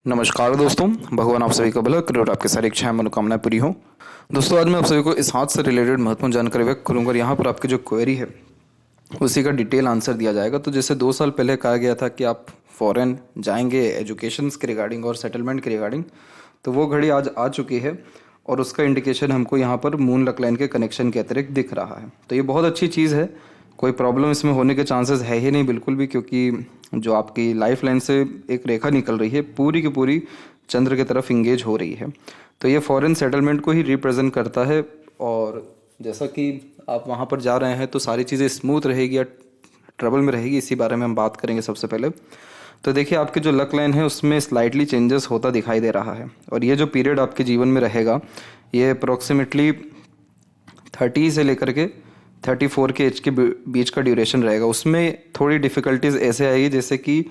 नमस्कार दोस्तों, भगवान आप सभी का भला करे और आपकी सारी इच्छाएं मनोकामनाएं पूरी हो। दोस्तों, आज मैं आप सभी को इस हाथ से रिलेटेड महत्वपूर्ण जानकारी व्यक्त करूंगा और यहाँ पर आपकी जो क्वेरी है उसी का डिटेल आंसर दिया जाएगा। तो जैसे 2 साल पहले कहा गया था कि आप फॉरेन जाएंगे एजुकेशन के रिगार्डिंग और सेटलमेंट के रिगार्डिंग, तो वो घड़ी आज आ चुकी है और उसका इंडिकेशन हमको यहाँ पर मून लक लाइन के कनेक्शन के अतिरिक्त दिख रहा है। तो ये बहुत अच्छी चीज़ है, कोई प्रॉब्लम इसमें होने के चांसेस है ही नहीं बिल्कुल भी, क्योंकि जो आपकी लाइफ लाइन से एक रेखा निकल रही है पूरी की पूरी चंद्र की तरफ इंगेज हो रही है। तो ये फॉरेन सेटलमेंट को ही रिप्रेजेंट करता है और जैसा कि आप वहाँ पर जा रहे हैं तो सारी चीज़ें स्मूथ रहेगी या ट्रबल में रहेगी, इसी बारे में हम बात करेंगे सबसे पहले। तो देखिए, आपके जो लक लाइन है उसमें स्लाइटली चेंजेस होता दिखाई दे रहा है और ये जो पीरियड आपके जीवन में रहेगा ये अप्रोक्सीमेटली 30 से लेकर के 34 के एज के बीच का ड्यूरेशन रहेगा। उसमें थोड़ी डिफ़िकल्टीज ऐसे आएगी जैसे कि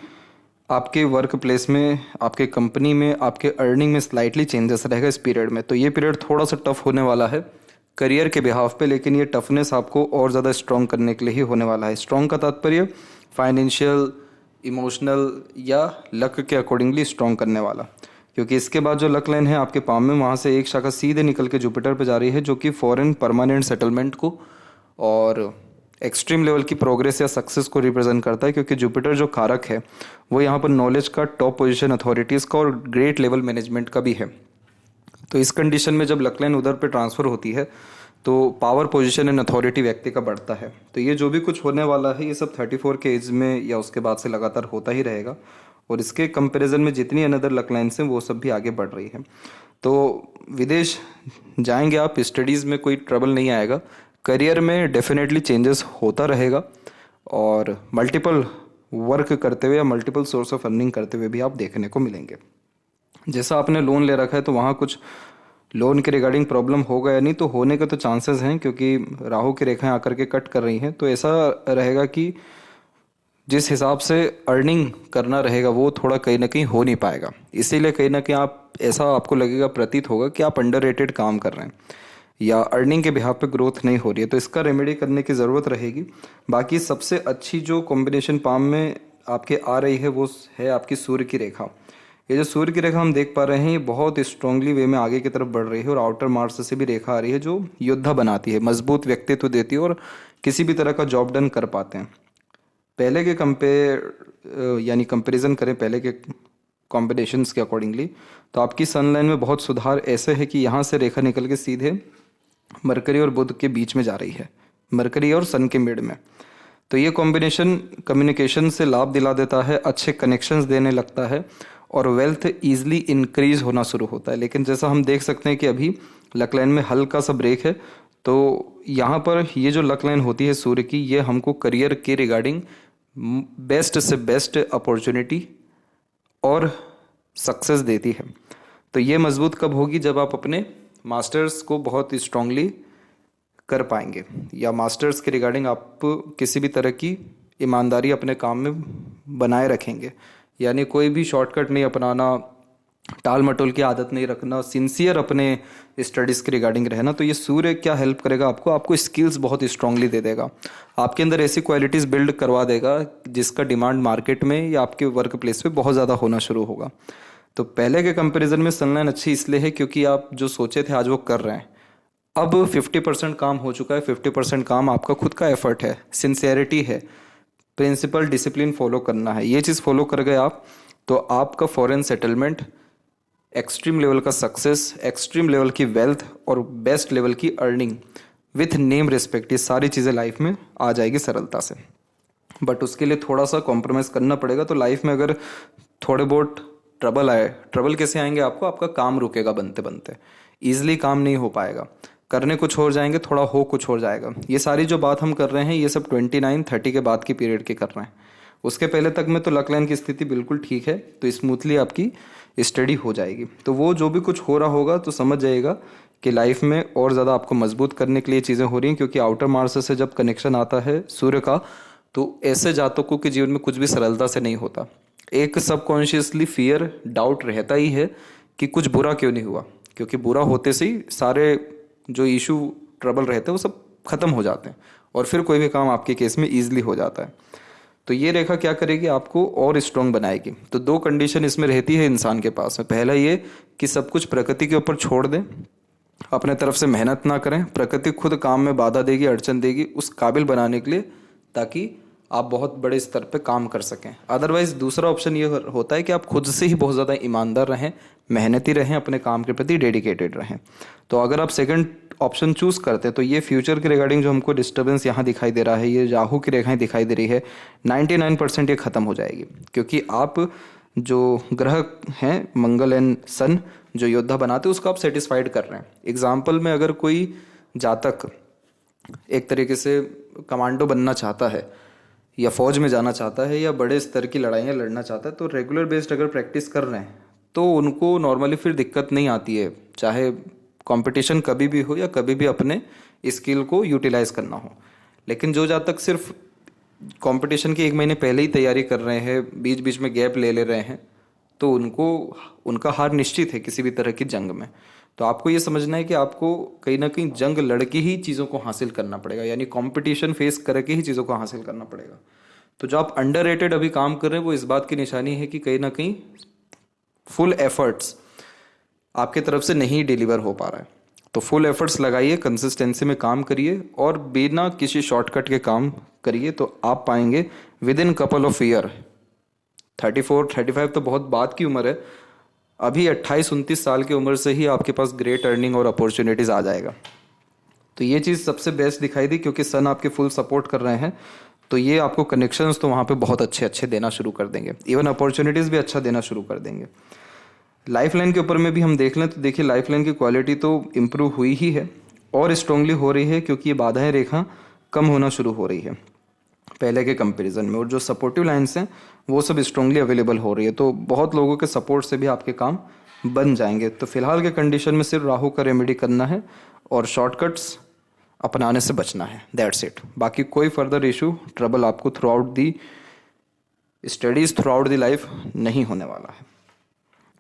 आपके वर्क प्लेस में, आपके कंपनी में, आपके अर्निंग में स्लाइटली चेंजेस रहेगा इस पीरियड में। तो ये पीरियड थोड़ा सा टफ होने वाला है करियर के बिहाफ पे, लेकिन ये टफनेस आपको और ज़्यादा स्ट्रॉन्ग करने के लिए ही होने वाला है। स्ट्रॉन्ग का तात्पर्य फाइनेंशियल, इमोशनल या लक के अकॉर्डिंगली स्ट्रॉन्ग करने वाला, क्योंकि इसके बाद जो लक लाइन है आपके पाम में, वहाँ से एक शाखा सीधे निकल के जुपिटर पे जा रही है, जो कि फॉरेन परमानेंट सेटलमेंट को और एक्सट्रीम लेवल की प्रोग्रेस या सक्सेस को रिप्रेजेंट करता है। क्योंकि जुपिटर जो कारक है वो यहाँ पर नॉलेज का, टॉप पोजीशन अथॉरिटीज़ का और ग्रेट लेवल मैनेजमेंट का भी है। तो इस कंडीशन में जब लक लाइन उधर पे ट्रांसफ़र होती है तो पावर पोजीशन एंड अथॉरिटी व्यक्ति का बढ़ता है। तो ये जो भी कुछ होने वाला है ये सब 34 के एज में या उसके बाद से लगातार होता ही रहेगा और इसके कंपैरिजन में जितनी अनदर लक लाइन्स हैं वो सब भी आगे बढ़ रही है। तो विदेश जाएंगे आप, स्टडीज़ में कोई ट्रबल नहीं आएगा, करियर में डेफिनेटली चेंजेस होता रहेगा और मल्टीपल वर्क करते हुए या मल्टीपल सोर्स ऑफ अर्निंग करते हुए भी आप देखने को मिलेंगे। जैसा आपने लोन ले रखा है तो वहाँ कुछ लोन के रिगार्डिंग प्रॉब्लम होगा या नहीं, तो होने के तो चांसेस हैं, क्योंकि राहु की रेखाएं आकर के कट कर रही हैं। तो ऐसा रहेगा कि जिस हिसाब से अर्निंग करना रहेगा वो थोड़ा कहीं ना कहीं हो नहीं पाएगा। इसीलिए कहीं ना कहीं आप ऐसा आपको लगेगा, प्रतीत होगा कि आप अंडररेटेड काम कर रहे हैं या अर्निंग के बिहाफ पे ग्रोथ नहीं हो रही है। तो इसका रेमेडी करने की ज़रूरत रहेगी। बाकी सबसे अच्छी जो कॉम्बिनेशन पाम में आपके आ रही है वो है आपकी सूर्य की रेखा। ये जो सूर्य की रेखा हम देख पा रहे हैं ये बहुत स्ट्रांगली वे में आगे की तरफ बढ़ रही है और आउटर मार्स से भी रेखा आ रही है जो योद्धा बनाती है, मजबूत व्यक्तित्व देती है और किसी भी तरह का जॉब डन कर पाते हैं। पहले के यानी कंपेरिजन करें पहले के कॉम्बिनेशंस के अकॉर्डिंगली, तो आपकी सन लाइन में बहुत सुधार ऐसे है कि यहाँ से रेखा निकल के सीधे मरकरी और बुध के बीच में जा रही है, मरकरी और सन के मिड में। तो ये कॉम्बिनेशन कम्युनिकेशन से लाभ दिला देता है, अच्छे कनेक्शंस देने लगता है और वेल्थ ईजिली इंक्रीज होना शुरू होता है। लेकिन जैसा हम देख सकते हैं कि अभी लक लाइन में हल्का सा ब्रेक है, तो यहाँ पर ये जो लक लाइन होती है सूर्य की, ये हमको करियर के रिगार्डिंग बेस्ट से बेस्ट अपॉर्चुनिटी और सक्सेस देती है। तो ये मजबूत कब होगी? जब आप अपने मास्टर्स को बहुत स्ट्रांगली कर पाएंगे या मास्टर्स के रिगार्डिंग आप किसी भी तरह की ईमानदारी अपने काम में बनाए रखेंगे, यानी कोई भी शॉर्टकट नहीं अपनाना, टाल मटोल की आदत नहीं रखना, सिंसियर अपने स्टडीज़ के रिगार्डिंग रहना। तो ये सूर्य क्या हेल्प करेगा आपको स्किल्स बहुत स्ट्रांगली दे देगा, आपके अंदर ऐसी क्वालिटीज़ बिल्ड करवा देगा जिसका डिमांड मार्केट में या आपके वर्क प्लेस पे बहुत ज़्यादा होना शुरू होगा। तो पहले के कंपैरिजन में सनलाइन अच्छी इसलिए है क्योंकि आप जो सोचे थे आज वो कर रहे हैं। अब 50% काम हो चुका है, 50% काम आपका खुद का एफर्ट है, सिंसियरिटी है, प्रिंसिपल डिसिप्लिन फॉलो करना है। ये चीज़ फॉलो कर गए आप तो आपका फॉरेन सेटलमेंट, एक्सट्रीम लेवल का सक्सेस, एक्सट्रीम लेवल की वेल्थ और बेस्ट लेवल की अर्निंग विथ नेम रिस्पेक्ट, ये सारी चीज़ें लाइफ में आ जाएगी सरलता से। बट उसके लिए थोड़ा सा कॉम्प्रोमाइज़ करना पड़ेगा। तो लाइफ में अगर थोड़े बहुत ट्रबल आए, ट्रबल कैसे आएंगे आपको? आपका काम रुकेगा बनते बनते, ईजिली काम नहीं हो पाएगा, करने कुछ और जाएंगे, थोड़ा हो कुछ और जाएगा। ये सारी जो बात हम कर रहे हैं ये सब 29-30 के बाद की पीरियड के कर रहे हैं। उसके पहले तक में तो लक लाइन की स्थिति बिल्कुल ठीक है, तो स्मूथली आपकी स्टडी हो जाएगी। तो वो जो भी कुछ हो रहा होगा तो समझ जाइएगा कि लाइफ में और ज़्यादा आपको मजबूत करने के लिए चीज़ें हो रही हैं, क्योंकि आउटर मार्स से जब कनेक्शन आता है सूर्य का तो ऐसे जातकों के जीवन में कुछ भी सरलता से नहीं होता। एक सबकॉन्शियसली फियर, डाउट रहता ही है कि कुछ बुरा क्यों नहीं हुआ, क्योंकि बुरा होते से ही सारे जो इशू ट्रबल रहते हैं वो सब खत्म हो जाते हैं और फिर कोई भी काम आपके केस में ईजिली हो जाता है। तो ये रेखा क्या करेगी, आपको और स्ट्रांग बनाएगी। तो दो कंडीशन इसमें रहती है इंसान के पास में। पहला ये कि सब कुछ प्रकृति के ऊपर छोड़ दें, अपने तरफ से मेहनत ना करें, प्रकृति खुद काम में बाधा देगी, अड़चन देगी उस काबिल बनाने के लिए, ताकि आप बहुत बड़े स्तर पे काम कर सकें। अदरवाइज दूसरा ऑप्शन ये होता है कि आप खुद से ही बहुत ज़्यादा ईमानदार रहें, मेहनती रहें, अपने काम के प्रति डेडिकेटेड रहें। तो अगर आप सेकंड ऑप्शन चूज़ करते हैं तो ये फ्यूचर के रिगार्डिंग जो हमको डिस्टर्बेंस यहाँ दिखाई दे रहा है, ये राहु की रेखाएं दिखाई दे रही है, 99% ये ख़त्म हो जाएगी। क्योंकि आप जो ग्रह हैं मंगल एंड सन जो योद्धा बनाते हैं उसको आप सेटिस्फाइड कर रहे हैं। एग्जाम्पल में अगर कोई जातक एक तरीके से कमांडो बनना चाहता है या फौज में जाना चाहता है या बड़े स्तर की लड़ाइयाँ लड़ना चाहता है, तो रेगुलर बेस्ड अगर प्रैक्टिस कर रहे हैं तो उनको नॉर्मली फिर दिक्कत नहीं आती है, चाहे कंपटीशन कभी भी हो या कभी भी अपने स्किल को यूटिलाइज करना हो। लेकिन जो जातक सिर्फ कंपटीशन के 1 महीने पहले ही तैयारी कर रहे हैं, बीच बीच में गैप ले रहे हैं, तो उनका हार निश्चित है किसी भी तरह की जंग में। तो आपको ये समझना है कि आपको कहीं ना कहीं जंग लड़के ही चीज़ों को हासिल करना पड़ेगा, यानी कंपटीशन फेस करके ही चीज़ों को हासिल करना पड़ेगा। तो जो आप अंडररेटेड अभी काम कर रहे हैं वो इस बात की निशानी है कि कहीं ना कहीं फुल एफर्ट्स आपके तरफ से नहीं डिलीवर हो पा रहा है। तो फुल एफर्ट्स लगाइए, कंसिस्टेंसी में काम करिए और बिना किसी शॉर्टकट के काम करिए, तो आप पाएंगे with in couple of year. 34-35 तो बहुत बाद की उम्र है, अभी 28-29 साल की उम्र से ही आपके पास ग्रेट अर्निंग और अपॉर्चुनिटीज़ आ जाएगा। तो ये चीज़ सबसे बेस्ट दिखाई दी, क्योंकि सन आपके फुल सपोर्ट कर रहे हैं, तो ये आपको कनेक्शंस तो वहाँ पे बहुत अच्छे अच्छे देना शुरू कर देंगे, इवन अपॉर्चुनिटीज़ भी अच्छा देना शुरू कर देंगे। लाइफ लाइन के ऊपर में भी हम देख लें तो देखिए लाइफ लाइन की क्वालिटी तो इम्प्रूव हुई ही है और स्ट्रांगली हो रही है, क्योंकि ये बाधाएं रेखा कम होना शुरू हो रही है पहले के कंपैरिजन में, और जो सपोर्टिव लाइन्स हैं वो सब स्ट्रांगली अवेलेबल हो रही है। तो बहुत लोगों के सपोर्ट से भी आपके काम बन जाएंगे। तो फिलहाल के कंडीशन में सिर्फ राहु का रेमेडी करना है और शॉर्टकट्स अपनाने से बचना है, दैट्स इट। बाकी कोई फर्दर इशू ट्रबल आपको through out the studies, through out the life नहीं होने वाला है।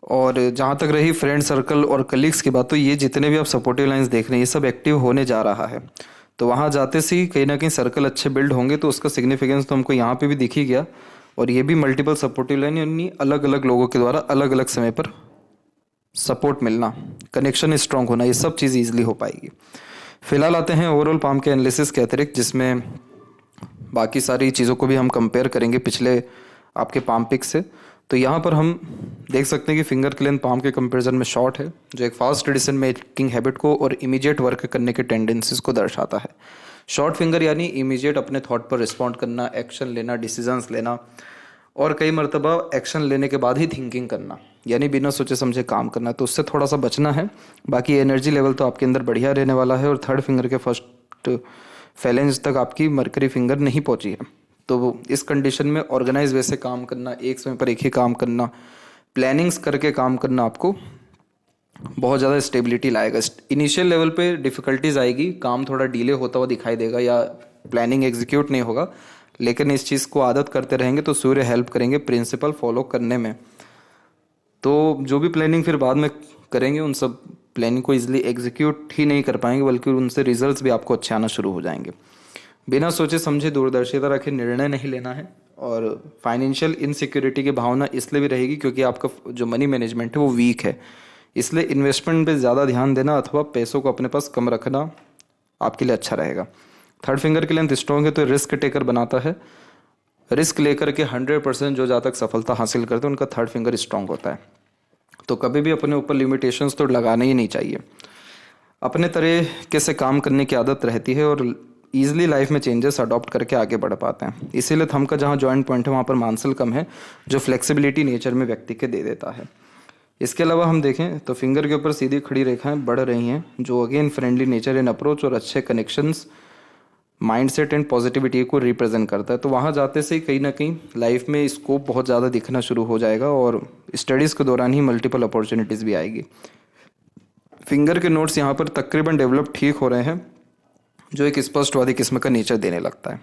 और जहाँ तक रही फ्रेंड सर्कल और कलीग्स की बात, तो ये जितने भी आप सपोर्टिव लाइंस देख रहे हैं ये सब एक्टिव होने जा रहा है। तो वहाँ जाते से ही कहीं ना कहीं सर्कल अच्छे बिल्ड होंगे, तो उसका सिग्निफिकेंस तो हमको यहाँ पे भी दिख ही गया। और ये भी मल्टीपल सपोर्टिव लाइन, यानी अलग अलग लोगों के द्वारा अलग अलग समय पर सपोर्ट मिलना, कनेक्शन स्ट्रांग होना, ये सब चीज़ ईजिली हो पाएगी। फिलहाल आते हैं ओवरऑल पाम के एनालिसिस के अतिरिक्त, जिसमें बाकी सारी चीज़ों को भी हम कंपेयर करेंगे पिछले आपके पाम पिक से। तो यहाँ पर हम देख सकते हैं कि फिंगर की लेंथ पाम के कंपैरिजन में शॉर्ट है, जो एक फास्ट डिसीजन मेकिंग हैबिट को और इमीडिएट वर्क करने के टेंडेंसीज को दर्शाता है। शॉर्ट फिंगर यानी इमीडिएट अपने थॉट पर रिस्पॉन्ड करना, एक्शन लेना, डिसीजंस लेना, और कई मरतबा एक्शन लेने के बाद ही थिंकिंग करना, यानी बिना सोचे समझे काम करना। तो उससे थोड़ा सा बचना है। बाकी एनर्जी लेवल तो आपके अंदर बढ़िया रहने वाला है। और थर्ड फिंगर के फर्स्ट फैलेंज तक आपकी मरकरी फिंगर नहीं पहुंची है। तो इस कंडीशन में ऑर्गेनाइज वे से काम करना, एक समय पर एक ही काम करना, प्लानिंग्स करके काम करना आपको बहुत ज़्यादा स्टेबिलिटी लाएगा। इनिशियल लेवल पे डिफ़िकल्टीज आएगी, काम थोड़ा डिले होता हुआ दिखाई देगा या प्लानिंग एग्जीक्यूट नहीं होगा, लेकिन इस चीज़ को आदत करते रहेंगे तो सूर्य हेल्प करेंगे प्रिंसिपल फॉलो करने में। तो जो भी प्लानिंग फिर बाद में करेंगे उन सब प्लानिंग को ईजिली एग्जीक्यूट ही नहीं कर पाएंगे, बल्कि उनसे रिजल्ट्स भी आपको अच्छे आना शुरू हो जाएंगे। बिना सोचे समझे दूरदर्शिता रखे निर्णय नहीं लेना है। और फाइनेंशियल इनसिक्योरिटी की भावना इसलिए भी रहेगी क्योंकि आपका जो मनी मैनेजमेंट है वो वीक है, इसलिए इन्वेस्टमेंट पे ज़्यादा ध्यान देना अथवा पैसों को अपने पास कम रखना आपके लिए अच्छा रहेगा। थर्ड फिंगर की लेंथ स्ट्रॉन्ग है तो रिस्क टेकर बनाता है। रिस्क लेकर के 100% जो जहाँ तक सफलता हासिल करते हैं उनका थर्ड फिंगर स्ट्रॉन्ग होता है। तो कभी भी अपने ऊपर लिमिटेशंस तो लगाना ही नहीं चाहिए। अपने तरीके से काम करने की आदत रहती है और ईजिली लाइफ में चेंजेस अडॉप्ट करके आगे बढ़ पाते हैं। इसीलिए थंब का जहाँ जॉइंट पॉइंट है वहाँ पर मांसल कम है, जो फ्लेक्सिबिलिटी नेचर में व्यक्ति के दे देता है। इसके अलावा हम देखें तो फिंगर के ऊपर सीधी खड़ी रेखाएं बढ़ रही हैं, जो again friendly nature in approach और अच्छे कनेक्शंस, माइंडसेट एंड पॉजिटिविटी को रिप्रेजेंट करता है। तो वहाँ जाते से कहीं ना कहीं लाइफ में स्कोप बहुत ज़्यादा दिखना शुरू हो जाएगा और स्टडीज़ के दौरान ही मल्टीपल अपॉर्चुनिटीज़ भी आएगी। फिंगर के नोट्स यहाँ पर तकरीबन डेवलप ठीक हो रहे हैं, जो एक स्पष्टवादी किस्म का नेचर देने लगता है।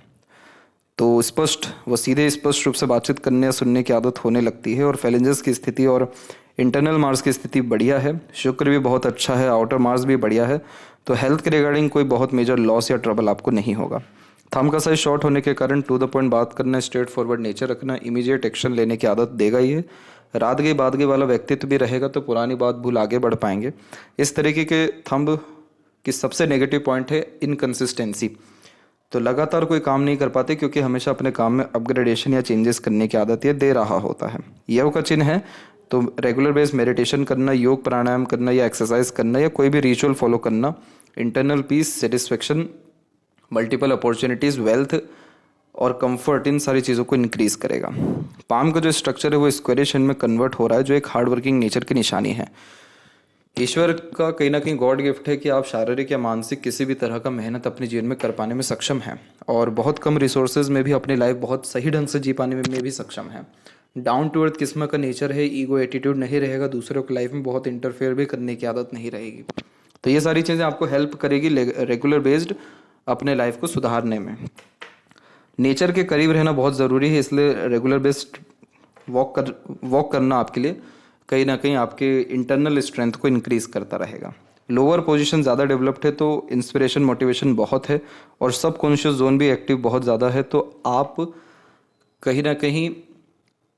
तो सीधे स्पष्ट रूप से बातचीत करने या सुनने की आदत होने लगती है। और फैलेंजेस की स्थिति और इंटरनल मार्स की स्थिति बढ़िया है। शुक्र भी बहुत अच्छा है, आउटर मार्स भी बढ़िया है। तो हेल्थ के रिगार्डिंग कोई बहुत मेजर लॉस या ट्रबल आपको नहीं होगा। थंब का साइज शॉर्ट होने के कारण टू द पॉइंट बात करना, स्ट्रेट फॉरवर्ड नेचर रखना, इमीडिएट एक्शन लेने की आदत देगा ही है। रात गई बात गई वाला व्यक्तित्व भी रहेगा तो पुरानी बात भूल आगे बढ़ पाएंगे। इस तरीके के थंब की सबसे नेगेटिव पॉइंट है इनकंसिस्टेंसी। तो लगातार कोई काम नहीं कर पाते क्योंकि हमेशा अपने काम में अपग्रेडेशन या चेंजेस करने की आदत ये दे रहा होता है। यव का चिन्ह है तो रेगुलर बेस मेडिटेशन करना, योग प्राणायाम करना या एक्सरसाइज करना या कोई भी रिचुअल फॉलो करना internal peace, satisfaction, multiple opportunities, wealth और कंफर्ट, इन सारी चीज़ों को इंक्रीज करेगा। पाम का जो स्ट्रक्चर है वो स्क्वेरिश में कन्वर्ट हो रहा है जो एक हार्ड वर्किंग नेचर की निशानी है। ईश्वर का कहीं ना कहीं गॉड गिफ्ट है कि आप शारीरिक या मानसिक किसी भी तरह का मेहनत अपने जीवन में कर पाने में सक्षम हैं और बहुत कम रिसोर्सेज में भी अपनी लाइफ बहुत सही ढंग से जी पाने में भी सक्षम है। डाउन टू अर्थ किस्म का नेचर है, ईगो एटीट्यूड नहीं रहेगा, दूसरों की लाइफ में बहुत इंटरफेयर भी करने की आदत नहीं रहेगी। तो ये सारी चीज़ें आपको हेल्प करेगी रेगुलर बेस्ड अपने लाइफ को सुधारने में। नेचर के करीब रहना बहुत ज़रूरी है, इसलिए रेगुलर बेस्ड वॉक करना आपके लिए कहीं ना कहीं आपके इंटरनल स्ट्रेंथ को इंक्रीज करता रहेगा। लोअर पोजीशन ज़्यादा डेवलप्ड है तो इंस्पिरेशन मोटिवेशन बहुत है और सब कॉन्शियस जोन भी एक्टिव बहुत ज़्यादा है, तो आप कहीं ना कहीं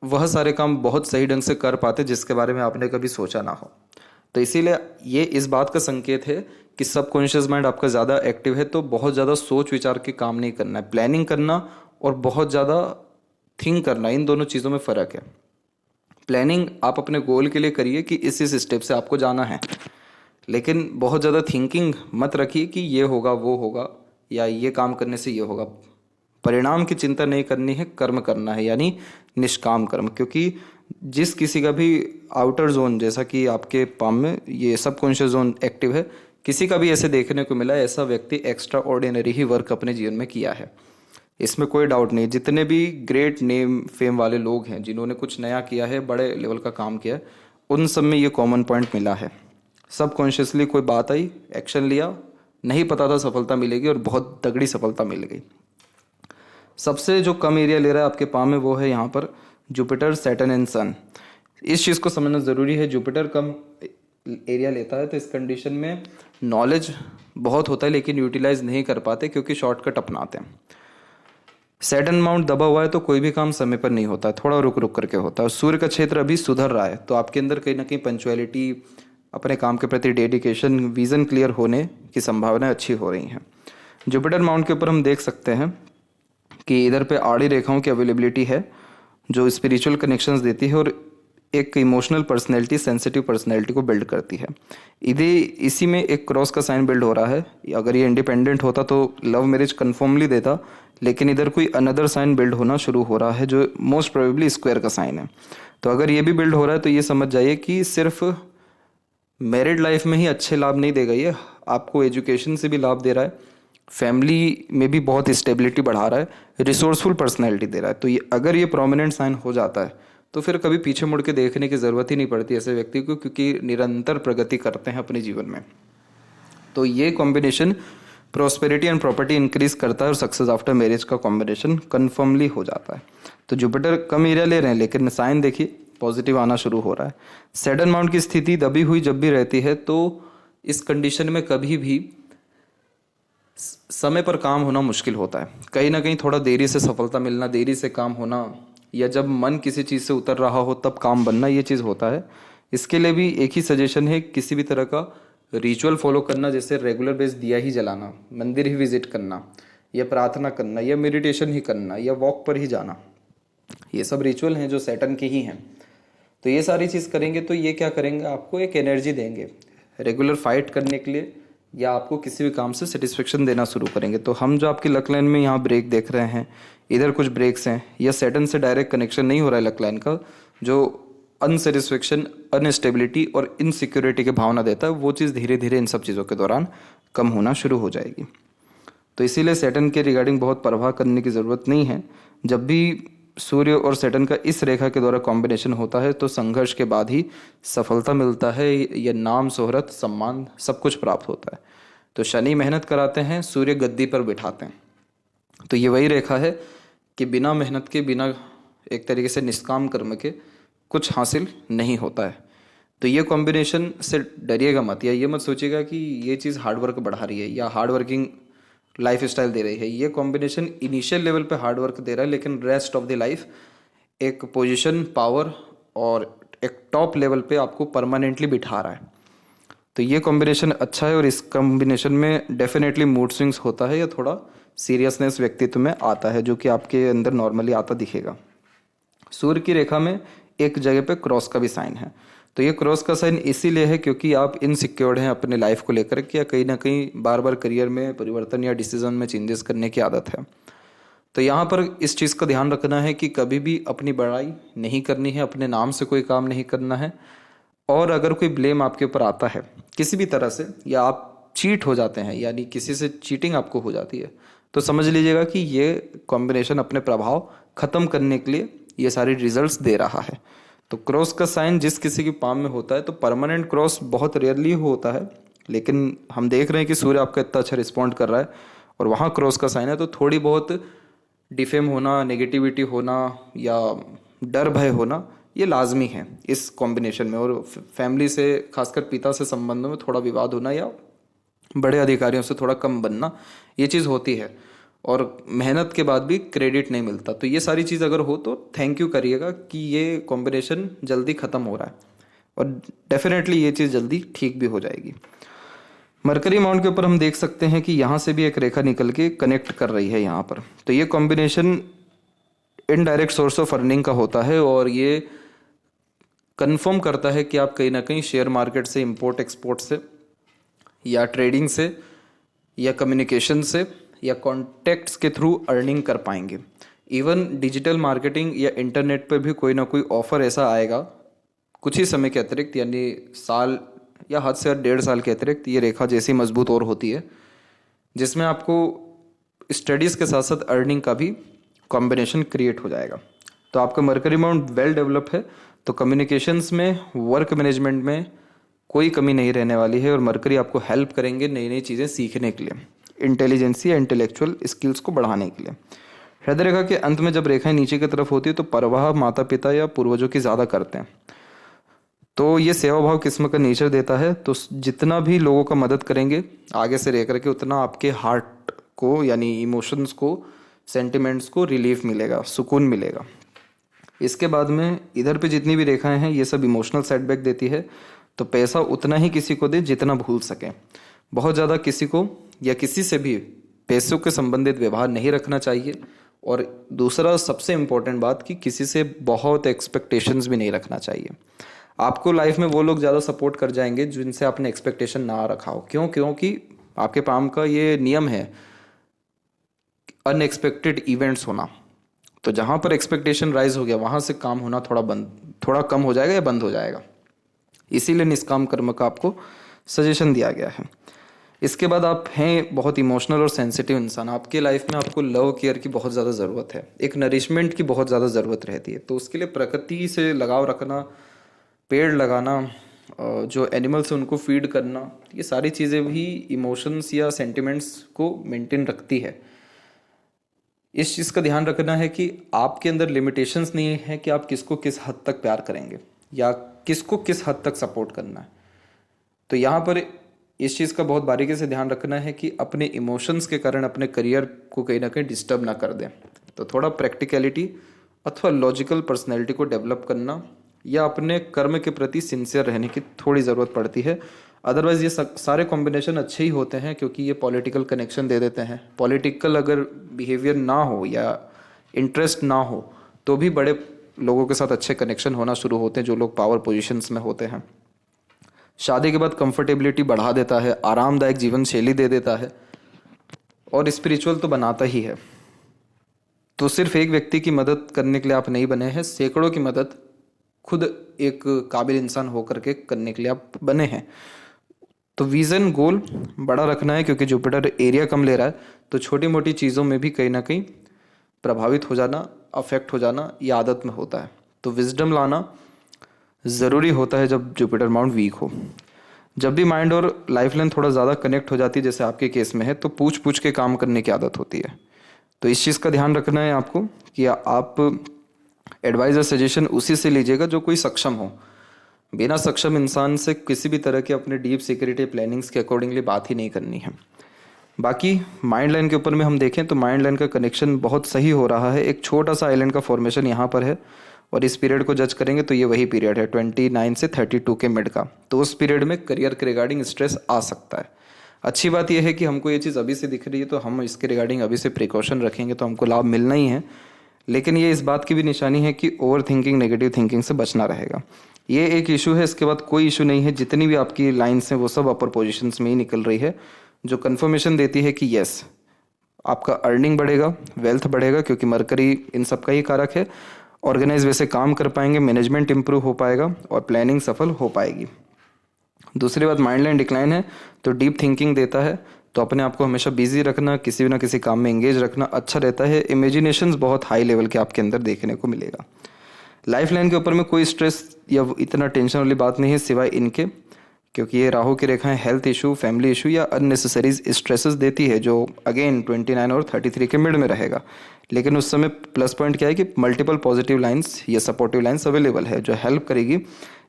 वह सारे काम बहुत सही ढंग से कर पाते जिसके बारे में आपने कभी सोचा ना हो। तो इसीलिए ये इस बात का संकेत है कि सब कॉन्शियस माइंड आपका ज़्यादा एक्टिव है, तो बहुत ज़्यादा सोच विचार के काम नहीं करना है, प्लानिंग करना और बहुत ज़्यादा थिंक करना, इन दोनों चीज़ों में फ़र्क है। प्लानिंग आप अपने गोल के लिए करिए कि इस स्टेप से आपको जाना है, लेकिन बहुत ज़्यादा थिंकिंग मत रखिए कि ये होगा वो होगा या ये काम करने से ये होगा। परिणाम की चिंता नहीं करनी है, कर्म करना है, यानी निष्काम कर्म। क्योंकि जिस किसी का भी आउटर जोन, जैसा कि आपके पाम में ये सब कॉन्शियस जोन एक्टिव है, किसी का भी ऐसे देखने को मिला ऐसा व्यक्ति एक्स्ट्रा ऑर्डिनरी ही वर्क अपने जीवन में किया है, इसमें कोई डाउट नहीं। जितने भी ग्रेट नेम फेम वाले लोग हैं जिन्होंने कुछ नया किया है, बड़े लेवल का काम किया है, उन सब में ये कॉमन पॉइंट मिला है। सब कॉन्शियसली कोई बात आई, एक्शन लिया, नहीं पता था सफलता मिलेगी और बहुत तगड़ी सफलता मिल गई। सबसे जो कम एरिया ले रहा है आपके पाम में वो है यहाँ पर जुपिटर, सैटर्न एंड सन। इस चीज़ को समझना ज़रूरी है। जुपिटर कम एरिया लेता है तो इस कंडीशन में नॉलेज बहुत होता है लेकिन यूटिलाइज नहीं कर पाते क्योंकि शॉर्टकट अपनाते हैं। सैटर्न माउंट दबा हुआ है तो कोई भी काम समय पर नहीं होता है, थोड़ा रुक रुक करके होता है। सूर्य का क्षेत्र अभी सुधर रहा है तो आपके अंदर कहीं ना कहीं पंचुअलिटी, अपने काम के प्रति डेडिकेशन, विज़न क्लियर होने की संभावनाएं अच्छी हो रही हैं। जुपिटर माउंट के ऊपर हम देख सकते हैं कि इधर पे आड़ी रेखाओं की अवेलेबिलिटी है जो स्पिरिचुअल कनेक्शंस देती है और एक इमोशनल पर्सनैलिटी, सेंसिटिव पर्सनैलिटी को बिल्ड करती है। इसी में एक क्रॉस का साइन बिल्ड हो रहा है। अगर ये इंडिपेंडेंट होता तो लव मैरिज कन्फर्मली देता, लेकिन इधर कोई अनदर साइन बिल्ड होना शुरू हो रहा है जो मोस्ट प्रोबेबली स्क्वायर का साइन है। तो अगर ये भी बिल्ड हो रहा है तो ये समझ जाइए कि सिर्फ मैरिड लाइफ में ही अच्छे लाभ नहीं देगा, ये आपको एजुकेशन से भी लाभ दे रहा है, फैमिली में भी बहुत स्टेबिलिटी बढ़ा रहा है, रिसोर्सफुल पर्सनैलिटी दे रहा है। तो ये अगर ये प्रोमिनेंट साइन हो जाता है तो फिर कभी पीछे मुड़ के देखने की ज़रूरत ही नहीं पड़ती ऐसे व्यक्ति को, क्योंकि निरंतर प्रगति करते हैं अपने जीवन में। तो ये combination prosperity and property increase करता है और सक्सेस आफ्टर मैरिज का कॉम्बिनेशन कन्फर्मली हो जाता है। तो जुपिटर कम एरिया ले रहे हैं लेकिन साइन देखिए पॉजिटिव आना शुरू हो रहा है। सैटर्न माउंट की स्थिति दबी हुई जब भी रहती है तो इस कंडीशन में कभी भी समय पर काम होना मुश्किल होता है। कहीं ना कहीं थोड़ा देरी से सफलता मिलना, देरी से काम होना, या जब मन किसी चीज़ से उतर रहा हो तब काम बनना, ये चीज़ होता है। इसके लिए भी एक ही सजेशन है, किसी भी तरह का रिचुअल फॉलो करना, जैसे रेगुलर बेस दिया ही जलाना, मंदिर ही विजिट करना, या प्रार्थना करना, या मेडिटेशन ही करना, या वॉक पर ही जाना, ये सब रिचुअल हैं जो सैटर्न के ही हैं। तो ये सारी चीज़ करेंगे तो ये क्या करेंगे, आपको एक एनर्जी देंगे रेगुलर फाइट करने के लिए, या आपको किसी भी काम से सेटिस्फेक्शन देना शुरू करेंगे। तो हम जो आपकी लक लाइन में यहाँ ब्रेक देख रहे हैं, इधर कुछ ब्रेक्स हैं, या सैटर्न से डायरेक्ट कनेक्शन नहीं हो रहा है लक लाइन का, जो अनसेटिस्फेक्शन, अनस्टेबिलिटी और इनसिक्योरिटी की भावना देता है, वो चीज़ धीरे धीरे इन सब चीज़ों के दौरान कम होना शुरू हो जाएगी। तो इसीलिए सैटर्न के रिगार्डिंग बहुत परवाह करने की ज़रूरत नहीं है। जब भी सूर्य और सैटर्न का इस रेखा के द्वारा कॉम्बिनेशन होता है तो संघर्ष के बाद ही सफलता मिलता है, या नाम, शोहरत, सम्मान सब कुछ प्राप्त होता है। तो शनि मेहनत कराते हैं, सूर्य गद्दी पर बिठाते हैं। तो ये वही रेखा है कि बिना मेहनत के, बिना एक तरीके से निष्काम कर्म के कुछ हासिल नहीं होता है। तो ये कॉम्बिनेशन से डरिएगा मत, या ये मत सोचिएगा कि ये चीज़ हार्डवर्क बढ़ा रही है या हार्ड वर्किंग लाइफ स्टाइल दे रही है। ये कॉम्बिनेशन इनिशियल लेवल पे हार्ड वर्क दे रहा है, लेकिन रेस्ट ऑफ द लाइफ एक पोजीशन, पावर और एक टॉप लेवल पे आपको परमानेंटली बिठा रहा है। तो ये कॉम्बिनेशन अच्छा है और इस कॉम्बिनेशन में डेफिनेटली मूड स्विंग्स होता है या थोड़ा सीरियसनेस व्यक्तित्व में आता है, जो कि आपके अंदर नॉर्मली आता दिखेगा। सूर्य की रेखा में एक जगह पे क्रॉस का भी साइन है। तो ये क्रॉस का साइन इसीलिए है क्योंकि आप इनसिक्योर्ड हैं अपने लाइफ को लेकर के, या कहीं ना कहीं बार बार करियर में परिवर्तन या डिसीजन में चेंजेस करने की आदत है। तो यहाँ पर इस चीज़ का ध्यान रखना है कि कभी भी अपनी बड़ाई नहीं करनी है, अपने नाम से कोई काम नहीं करना है। और अगर कोई ब्लेम आपके ऊपर आता है किसी भी तरह से, या आप चीट हो जाते हैं, यानी किसी से चीटिंग आपको हो जाती है, तो समझ लीजिएगा कि ये कॉम्बिनेशन अपने प्रभाव खत्म करने के लिए ये सारे रिजल्ट्स दे रहा है। तो क्रॉस का साइन जिस किसी की पाम में होता है, तो परमानेंट क्रॉस बहुत रेयरली होता है, लेकिन हम देख रहे हैं कि सूर्य आपका इतना अच्छा रिस्पॉन्ड कर रहा है और वहाँ क्रॉस का साइन है, तो थोड़ी बहुत डिफेम होना, नेगेटिविटी होना या डर भय होना ये लाजमी है इस कॉम्बिनेशन में। और फैमिली से, खासकर पिता से संबंधों में थोड़ा विवाद होना या बड़े अधिकारियों से थोड़ा कम बनना, ये चीज़ होती है। और मेहनत के बाद भी क्रेडिट नहीं मिलता। तो ये सारी चीज़ अगर हो तो थैंक यू करिएगा कि ये कॉम्बिनेशन जल्दी ख़त्म हो रहा है, और डेफिनेटली ये चीज़ जल्दी ठीक भी हो जाएगी। मरकरी माउंट के ऊपर हम देख सकते हैं कि यहाँ से भी एक रेखा निकल के कनेक्ट कर रही है यहाँ पर। तो ये combination indirect source of earning का होता है, और ये कंफर्म करता है कि आप कहीं ना कहीं शेयर मार्केट से, इंपोर्ट एक्सपोर्ट से, या ट्रेडिंग से, या कम्युनिकेशन से, या कॉन्टैक्ट्स के थ्रू अर्निंग कर पाएंगे। इवन डिजिटल मार्केटिंग या इंटरनेट पर भी कोई ना कोई ऑफर ऐसा आएगा कुछ ही समय के अतिरिक्त, यानी साल या हद से हद 1.5 साल के अतिरिक्त, ये रेखा जैसी मजबूत और होती है, जिसमें आपको स्टडीज़ के साथ साथ अर्निंग का भी कॉम्बिनेशन क्रिएट हो जाएगा। तो आपका मरकरी माउंट वेल डेवलप है, तो कम्युनिकेशंस में, वर्क मैनेजमेंट में कोई कमी नहीं रहने वाली है, और मरकरी आपको हेल्प करेंगे नई नई चीज़ें सीखने के लिए, इंटेलिजेंसी या इंटेलेक्चुअल स्किल्स को बढ़ाने के लिए। हृदय रेखा के अंत में जब रेखाएं नीचे की तरफ होती है तो परवाह माता पिता या पूर्वजों की ज़्यादा करते हैं। तो ये सेवा भाव किस्म का नेचर देता है। तो जितना भी लोगों का मदद करेंगे आगे से रह करके, उतना आपके हार्ट को, यानी इमोशंस को, सेंटिमेंट्स को रिलीफ मिलेगा, सुकून मिलेगा। इसके बाद में इधर पे जितनी भी रेखाएं हैं ये सब इमोशनल सेटबैक देती है। तो पैसा उतना ही किसी को दे जितना भूल सके। बहुत ज़्यादा किसी को या किसी से भी पैसों के संबंधित व्यवहार नहीं रखना चाहिए। और दूसरा सबसे इम्पोर्टेंट बात कि किसी से बहुत एक्सपेक्टेशंस भी नहीं रखना चाहिए। आपको लाइफ में वो लोग ज़्यादा सपोर्ट कर जाएंगे जिनसे आपने एक्सपेक्टेशन ना रखा हो। क्यों? क्योंकि आपके पाम का ये नियम है अनएक्सपेक्टेड इवेंट्स होना। तो जहाँ पर एक्सपेक्टेशन राइज हो गया वहाँ से काम होना थोड़ा कम हो जाएगा या बंद हो जाएगा। इसीलिए निष्काम कर्म का आपको सजेशन दिया गया है। इसके बाद आप हैं बहुत इमोशनल और सेंसिटिव इंसान। आपके लाइफ में आपको लव केयर की बहुत ज़्यादा ज़रूरत है, एक नरिशमेंट की बहुत ज़्यादा ज़रूरत रहती है। तो उसके लिए प्रकृति से लगाव रखना, पेड़ लगाना, जो एनिमल्स हैं उनको फीड करना, ये सारी चीज़ें भी इमोशंस या सेंटिमेंट्स को मेंटेन रखती है। इस चीज़ का ध्यान रखना है कि आपके अंदर लिमिटेशंस नहीं है कि आप किसको किस हद तक प्यार करेंगे या किसको किस हद तक सपोर्ट करना है। तो यहाँ पर इस चीज़ का बहुत बारीकी से ध्यान रखना है कि अपने इमोशंस के कारण अपने करियर को कहीं ना कहीं डिस्टर्ब ना कर दें। तो थोड़ा प्रैक्टिकलिटी अथवा लॉजिकल पर्सनैलिटी को डेवलप करना या अपने कर्म के प्रति सिंसियर रहने की थोड़ी ज़रूरत पड़ती है। अदरवाइज़ ये सारे कॉम्बिनेशन अच्छे ही होते हैं क्योंकि ये पॉलिटिकल कनेक्शन दे देते हैं। पॉलिटिकल अगर बिहेवियर ना हो या इंटरेस्ट ना हो तो भी बड़े लोगों के साथ अच्छे कनेक्शन होना शुरू होते हैं जो लोग पावर पोजीशंस में होते हैं। शादी के बाद कंफर्टेबिलिटी बढ़ा देता है, आरामदायक जीवन शैली दे देता है और स्पिरिचुअल तो बनाता ही है। तो सिर्फ एक व्यक्ति की मदद करने के लिए आप नहीं बने हैं, सैकड़ों की मदद खुद एक काबिल इंसान होकर के करने के लिए आप बने हैं। तो विज़न गोल बड़ा रखना है क्योंकि जुपिटर एरिया कम ले रहा है। तो छोटी मोटी चीज़ों में भी कहीं ना कहीं प्रभावित हो जाना, अफेक्ट हो जाना ये आदत में होता है। तो विजडम लाना ज़रूरी होता है जब जुपिटर माउंट वीक हो। जब भी माइंड और लाइफ लाइन थोड़ा ज़्यादा कनेक्ट हो जाती है जैसे आपके केस में है तो पूछ पूछ के काम करने की आदत होती है। तो इस चीज़ का ध्यान रखना है आपको कि आप एडवाइज़र सजेशन उसी से लीजिएगा जो कोई सक्षम हो। बिना सक्षम इंसान से किसी भी तरह के अपने डीप सिक्योरिटी प्लानिंग्स के अकॉर्डिंगली बात ही नहीं करनी है। बाकी माइंड लाइन के ऊपर में हम देखें तो माइंड लाइन का कनेक्शन बहुत सही हो रहा है। एक छोटा सा आइलैंड का फॉर्मेशन यहाँ पर है और इस पीरियड को जज करेंगे तो ये वही पीरियड है 29 से 32 के मिड का। तो उस पीरियड में करियर के रिगार्डिंग स्ट्रेस आ सकता है। अच्छी बात यह है कि हमको ये चीज़ अभी से दिख रही है तो हम इसके रिगार्डिंग अभी से प्रिकॉशन रखेंगे तो हमको लाभ मिलना ही है। लेकिन ये इस बात की भी निशानी है कि ओवर थिंकिंग, नेगेटिव थिंकिंग से बचना रहेगा। ये एक इशू है, इसके बाद कोई इशू नहीं है। जितनी भी आपकी लाइन्स हैं वो सब अपर पोजीशंस में ही निकल रही है, जो कन्फर्मेशन देती है कि यस आपका अर्निंग बढ़ेगा, वेल्थ बढ़ेगा, क्योंकि मरकरी इन सब का ही कारक है। ऑर्गेनाइज वैसे काम कर पाएंगे, मैनेजमेंट इंप्रूव हो पाएगा और प्लानिंग सफल हो पाएगी। दूसरी बात, माइंड लाइन डिक्लाइन है तो डीप थिंकिंग देता है, तो अपने आप को हमेशा बिजी रखना, किसी ना किसी काम में एंगेज रखना अच्छा रहता है। इमेजिनेशंस बहुत हाई लेवल के आपके अंदर देखने को मिलेगा। लाइफ लाइन के ऊपर में कोई स्ट्रेस या इतना टेंशन वाली बात नहीं है सिवाय इनके, क्योंकि ये राहु की रेखाएं हेल्थ इशू, फैमिली इशू या अननेसेसरी स्ट्रेसेस देती है, जो अगेन 29 और 33 के मिड में रहेगा। लेकिन उस समय प्लस पॉइंट क्या है कि मल्टीपल पॉजिटिव लाइंस या सपोर्टिव लाइंस अवेलेबल है, जो हेल्प करेगी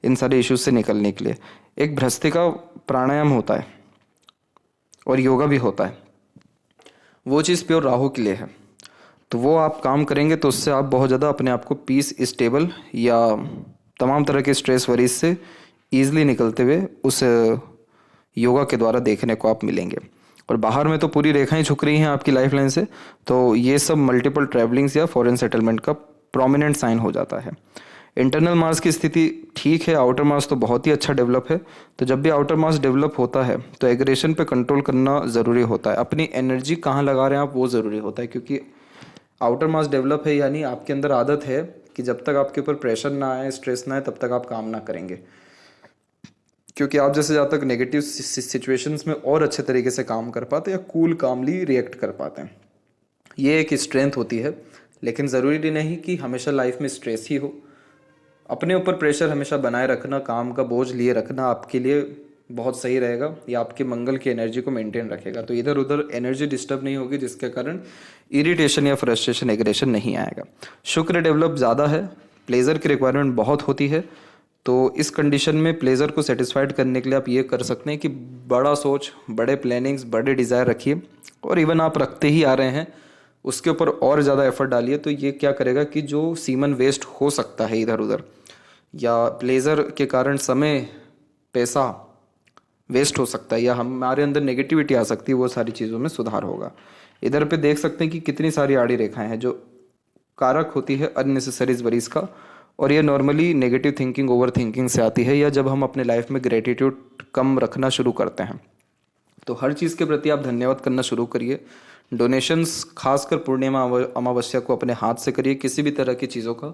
इन सारे इश्यूज से निकलने के लिए। एक भ्रस्तिका प्राणायाम होता है और योगा भी होता है, वो चीज़ प्योर राहु के लिए है। तो वो आप काम करेंगे तो उससे आप बहुत ज़्यादा अपने आप को पीस, स्टेबल या तमाम तरह के स्ट्रेस वरीज से ईजिली निकलते हुए उस योगा के द्वारा देखने को आप मिलेंगे। और बाहर में तो पूरी रेखाएं झुक रही हैं आपकी लाइफ लाइन से, तो ये सब मल्टीपल ट्रैवलिंग्स या फॉरेन सेटलमेंट का प्रोमिनेंट साइन हो जाता है। इंटरनल मास की स्थिति ठीक है, आउटर मास तो बहुत ही अच्छा डेवलप है। तो जब भी आउटर मास डेवलप होता है तो एग्रेशन पे कंट्रोल करना ज़रूरी होता है। अपनी एनर्जी कहाँ लगा रहे हैं आप वो ज़रूरी होता है, क्योंकि आउटर मास डेवलप है यानी आपके अंदर आदत है कि जब तक आपके ऊपर प्रेशर ना आए, स्ट्रेस ना आए, तब तक आप काम ना करेंगे। क्योंकि आप जैसे ज़्यादा तक नेगेटिव सिचुएशंस में और अच्छे तरीके से काम कर पाते हैं या कूल कामली रिएक्ट कर पाते हैं, ये एक स्ट्रेंथ होती है। लेकिन ज़रूरी नहीं कि हमेशा लाइफ में स्ट्रेस ही हो। अपने ऊपर प्रेशर हमेशा बनाए रखना, काम का बोझ लिए रखना आपके लिए बहुत सही रहेगा, या आपके मंगल की एनर्जी को मेंटेन रखेगा। तो इधर उधर एनर्जी डिस्टर्ब नहीं होगी, जिसके कारण इरिटेशन या फ्रस्ट्रेशन, एग्रेशन नहीं आएगा। शुक्र डेवलप ज़्यादा है, प्लेजर की रिक्वायरमेंट बहुत होती है। तो इस कंडीशन में प्लेजर को सेटिस्फाइड करने के लिए आप ये कर सकते हैं कि बड़ा सोच, बड़े प्लानिंग्स, बड़े डिज़ायर रखिए, और इवन आप रखते ही आ रहे हैं उसके ऊपर और ज़्यादा एफर्ट डालिए। तो ये क्या करेगा कि जो सीमन वेस्ट हो सकता है इधर उधर या प्लेजर के कारण समय, पैसा वेस्ट हो सकता है या हमारे अंदर नेगेटिविटी आ सकती है, वो सारी चीज़ों में सुधार होगा। इधर पे देख सकते हैं कि कितनी सारी आड़ी रेखाएं हैं जो कारक होती है अननेसेसरीज वरीज का, और ये normally negative thinking, over thinking से आती है, या जब हम अपने लाइफ में ग्रेटिट्यूड कम रखना शुरू करते हैं। तो हर चीज़ के प्रति आप धन्यवाद करना शुरू करिए। डोनेशंस खासकर पूर्णिमा अमावस्या को अपने हाथ से करिए। किसी भी तरह की चीज़ों का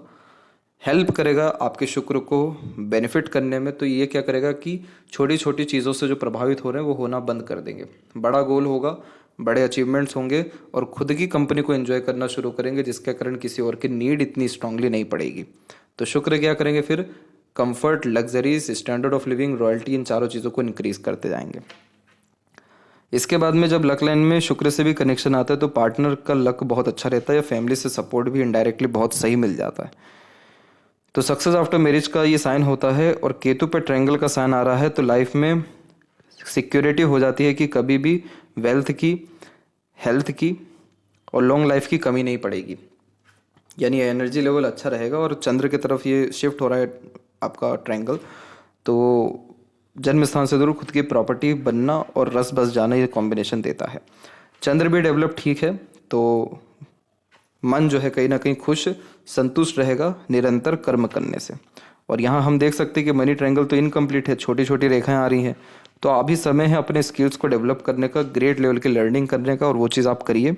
हेल्प करेगा आपके शुक्र को बेनिफिट करने में। तो ये क्या करेगा कि छोटी छोटी चीज़ों से जो प्रभावित हो रहे हैं वो होना बंद कर देंगे। बड़ा गोल होगा, बड़े अचीवमेंट्स होंगे और खुद की कंपनी को एंजॉय करना शुरू करेंगे, जिसके कारण किसी और की नीड इतनी स्ट्रांगली नहीं पड़ेगी। तो शुक्र क्या करेंगे फिर, comfort, luxuries, standard of living, royalty, इन चारों चीज़ों को इंक्रीज करते जाएंगे। इसके बाद में जब लक लाइन में शुक्र से भी कनेक्शन आता है तो पार्टनर का लक बहुत अच्छा रहता है, या फैमिली से सपोर्ट भी इनडायरेक्टली बहुत सही मिल जाता है। तो सक्सेस आफ्टर मैरिज का ये साइन होता है, और केतु पे ट्रायंगल का साइन आ रहा है, तो लाइफ में सिक्योरिटी हो जाती है कि कभी भी वेल्थ की, हेल्थ की और लॉन्ग लाइफ की कमी नहीं पड़ेगी, यानी एनर्जी लेवल अच्छा रहेगा। और चंद्र की तरफ ये शिफ्ट हो रहा है आपका ट्रायंगल, तो जन्म स्थान से दूर खुद की प्रॉपर्टी बनना और रस बस जाना, ये कॉम्बिनेशन देता है। चंद्र भी डेवलप ठीक है, तो मन जो है कहीं ना कहीं खुश, संतुष्ट रहेगा निरंतर कर्म करने से। और यहाँ हम देख सकते हैं कि मनी ट्रायंगल तो इनकम्प्लीट है, छोटी छोटी रेखाएं आ रही हैं, तो अभी समय है अपने स्किल्स को डेवलप करने का, ग्रेट लेवल की लर्निंग करने का, और वो चीज़ आप करिए।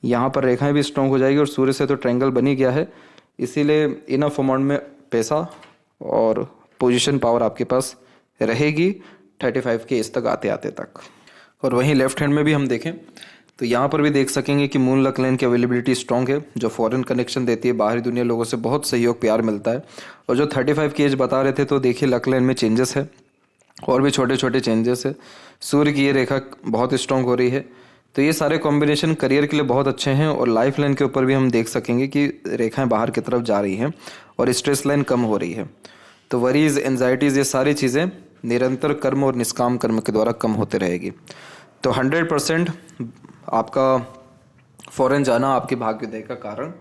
यहाँ पर रेखाएं भी स्ट्रॉन्ग हो जाएगी और सूर्य से तो ट्रायंगल बन ही गया है, इसीलिए इनफ अमाउंट में पैसा और पोजीशन पावर आपके पास रहेगी 35 के एज तक आते आते तक। और वहीं लेफ्ट हैंड में भी हम देखें तो यहाँ पर भी देख सकेंगे कि मून लक लाइन की अवेलेबिलिटी स्ट्रॉन्ग है, जो फॉरेन कनेक्शन देती है, बाहरी दुनिया लोगों से बहुत सहयोग, प्यार मिलता है। और जो 35 की एज बता रहे थे, तो देखिए लक लाइन में चेंजेस है और भी छोटे छोटे चेंजेस है। सूर्य की ये रेखा बहुत स्ट्रॉन्ग हो रही है, तो ये सारे कॉम्बिनेशन करियर के लिए बहुत अच्छे हैं। और लाइफ लाइन के ऊपर भी हम देख सकेंगे कि रेखाएं बाहर की तरफ जा रही हैं और स्ट्रेस लाइन कम हो रही है। तो वरीज, एंजाइटीज़, ये सारी चीज़ें निरंतर कर्म और निष्काम कर्म के द्वारा कम होते रहेगी। तो 100% आपका फॉरेन जाना आपके भाग्योदय का कारण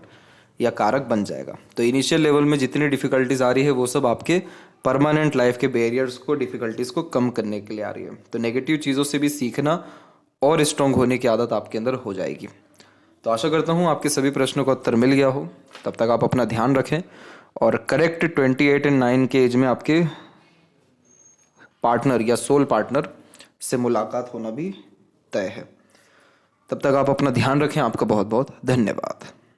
या कारक बन जाएगा। तो इनिशियल लेवल में जितनी डिफ़िकल्टीज आ रही है वो सब आपके परमानेंट लाइफ के बैरियर्स को, डिफ़िकल्टीज को कम करने के लिए आ रही है। तो नेगेटिव चीज़ों से भी सीखना और स्ट्रांग होने की आदत आपके अंदर हो जाएगी। तो आशा करता हूँ आपके सभी प्रश्नों का उत्तर मिल गया हो। तब तक आप अपना ध्यान रखें और करेक्ट 28 एंड 9 के एज में आपके पार्टनर या सोल पार्टनर से मुलाकात होना भी तय है। तब तक आप अपना ध्यान रखें। आपका बहुत बहुत धन्यवाद।